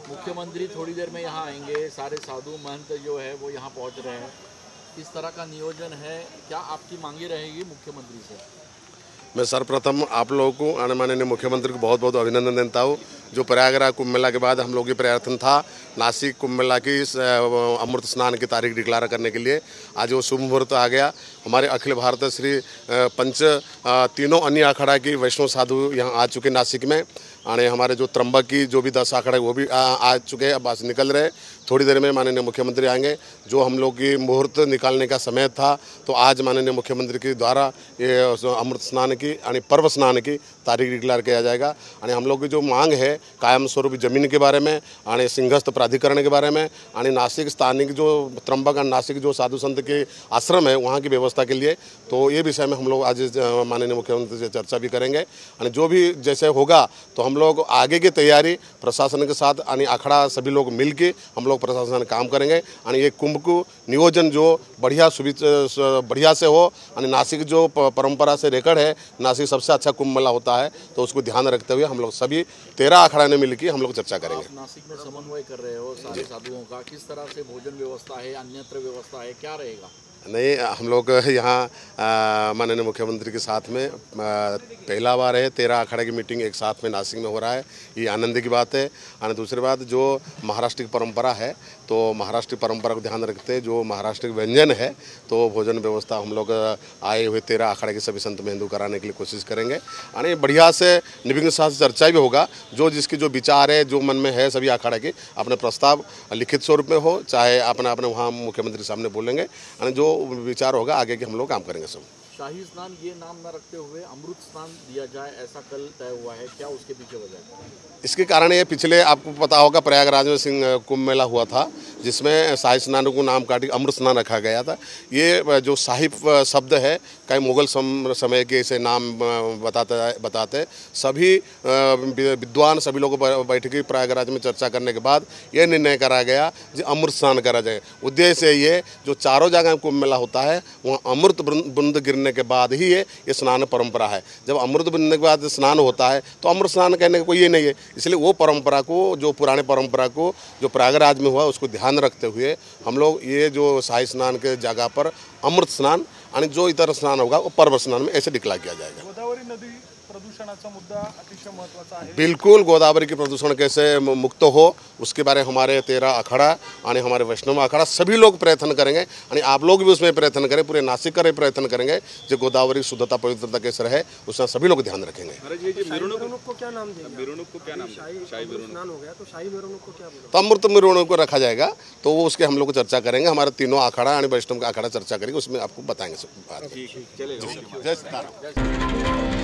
मुख्यमंत्री थोड़ी देर में यहाँ आएंगे, सारे साधु महंत जो है वो यहाँ पहुँच रहे हैं, किस तरह का नियोजन है, क्या आपकी मांगे रहेगी मुख्यमंत्री से? मैं सर्वप्रथम आप लोगों को माननीय मुख्यमंत्री को बहुत बहुत अभिनंदन देता हूँ। जो प्रयागराज कुंभ मेला के बाद हम लोग की प्रयत्न था नासिक कुंभ मेला की अमृत स्नान की तारीख डिक्लेयर करने के लिए, आज वो शुभ मुहूर्त आ गया। हमारे अखिल भारत श्री पंच तीनों अन्य अखाड़ा की वैष्णव साधु यहाँ आ चुके नासिक में। आने हमारे जो त्र्यंबक की जो भी 10 अखाड़े वो भी आ चुके हैं, अब बस निकल रहे। थोड़ी देर में माननीय मुख्यमंत्री आएंगे। जो हम लोग की मुहूर्त निकालने का समय था, तो आज माननीय मुख्यमंत्री के द्वारा ये अमृत स्नान की यानी पर्व स्नान की तारीख डिक्लेयर किया जाएगा। यानी हम लोग की जो मांग है कायम स्वरूप जमीन के बारे में, यानी सिंहस्थ प्राधिकरण के बारे में, यानी नासिक स्थानिक जो त्र्यंबक और नासिक जो साधु संत के आश्रम है वहाँ की व्यवस्था के लिए, तो ये विषय में हम लोग आज माननीय मुख्यमंत्री से चर्चा भी करेंगे। यानी जो भी जैसे होगा तो हम लोग आगे की तैयारी प्रशासन के साथ यानी अखाड़ा सभी लोग मिल के हम लोग प्रशासन काम करेंगे। यानी ये कुंभ को नियोजन जो बढ़िया से हो, यानी नासिक जो परंपरा से रिकॉर्ड है, नासिक सबसे अच्छा कुंभ मेला होता है, तो उसको ध्यान रखते हुए हम लोग सभी 13 अखाड़ा ने मिलकर हम लोग चर्चा करेंगे। आप नासिक में समन्वय कर रहे हो सारे साधुओं का, किस तरह से भोजन व्यवस्था है, अन्यत्र व्यवस्था है, क्या रहेगा? नहीं, हम लोग यहाँ माननीय मुख्यमंत्री के साथ में पहला बार है 13 अखाड़े की मीटिंग एक साथ में नासिक में हो रहा है, ये आनंद की बात है। और दूसरी बात, जो महाराष्ट्र की परंपरा है, तो महाराष्ट्र की परंपरा को ध्यान रखते जो महाराष्ट्र के व्यंजन है, तो भोजन व्यवस्था हम लोग आए हुए 13 अखाड़े के सभी संत मेहंदू कराने के लिए कोशिश करेंगे। यानी बढ़िया से निर्विघ्न साथ चर्चा भी होगा। जो जिसकी जो विचार है, जो मन में है सभी अखाड़े के, अपने प्रस्ताव लिखित स्वरूप में हो, चाहे अपने वहाँ मुख्यमंत्री सामने बोलेंगे। यानी जो विचार होगा आगे के हम लोग काम करेंगे। सब शाही स्नान ये नाम न रखते हुए अमृत स्नान दिया जाए, ऐसा कल तय हुआ है, क्या उसके पीछे वजह है? इसके कारण ये पिछले आपको पता होगा प्रयागराज में सिंह कुंभ मेला हुआ था, जिसमें शाही स्नान को नाम काट के अमृत स्नान रखा गया था। ये जो शाही शब्द है, कई मुगल समय के इसे नाम बताते सभी विद्वान सभी लोग बैठ के प्रयागराज में चर्चा करने के बाद ये निर्णय करा गया कि अमृत स्नान करा जाए। उद्देश्य ये जो चारों जगह कुंभ मेला होता है, वहाँ अमृत बूंद गिरने के बाद ही ये स्नान परंपरा है। जब अमृत गिरने के बाद स्नान होता है, तो अमृत स्नान कहने का कोई ये नहीं है। इसलिए वो परंपरा को, जो पुराने परंपरा को जो प्रयागराज में हुआ, उसको ध्यान रखते हुए हम लोग ये जो शाही स्नान के जगह पर अमृत स्नान आणि जो इतर स्नान होगा वो पर्व स्नान में ऐसे डिक्लेयर किया जाएगा। गोदावरी नदी प्रदूषणाचा मुद्दा अतिशय महत्त्वाचा आहे। बिल्कुल, गोदावरी की प्रदूषण कैसे मुक्त हो उसके बारे में हमारे 13 अखाड़ा और हमारे वैष्णव अखाड़ा सभी लोग प्रयत्न करेंगे। यानी आप लोग भी उसमें प्रयत्न करें, पूरे नासिक का प्रयत्न करेंगे जो गोदावरी शुद्धता पवित्रता कैसे रहे, उसमें सभी लोग ध्यान रखेंगे। मिरोनुक को क्या नाम देंगे? मिरोनुक को क्या नाम? शाही स्नान हो गया तो शाही मिरोनुक को क्या बोलोगे? तो अमृत मिरोनुक को रखा जाएगा, तो वो उसके हम लोग चर्चा करेंगे। हमारे तीनों अखाड़ा और वैष्णव का अखाड़ा चर्चा करेंगे, उसमें आपको बताएंगे सब बात। चलेगा। जय सीताराम।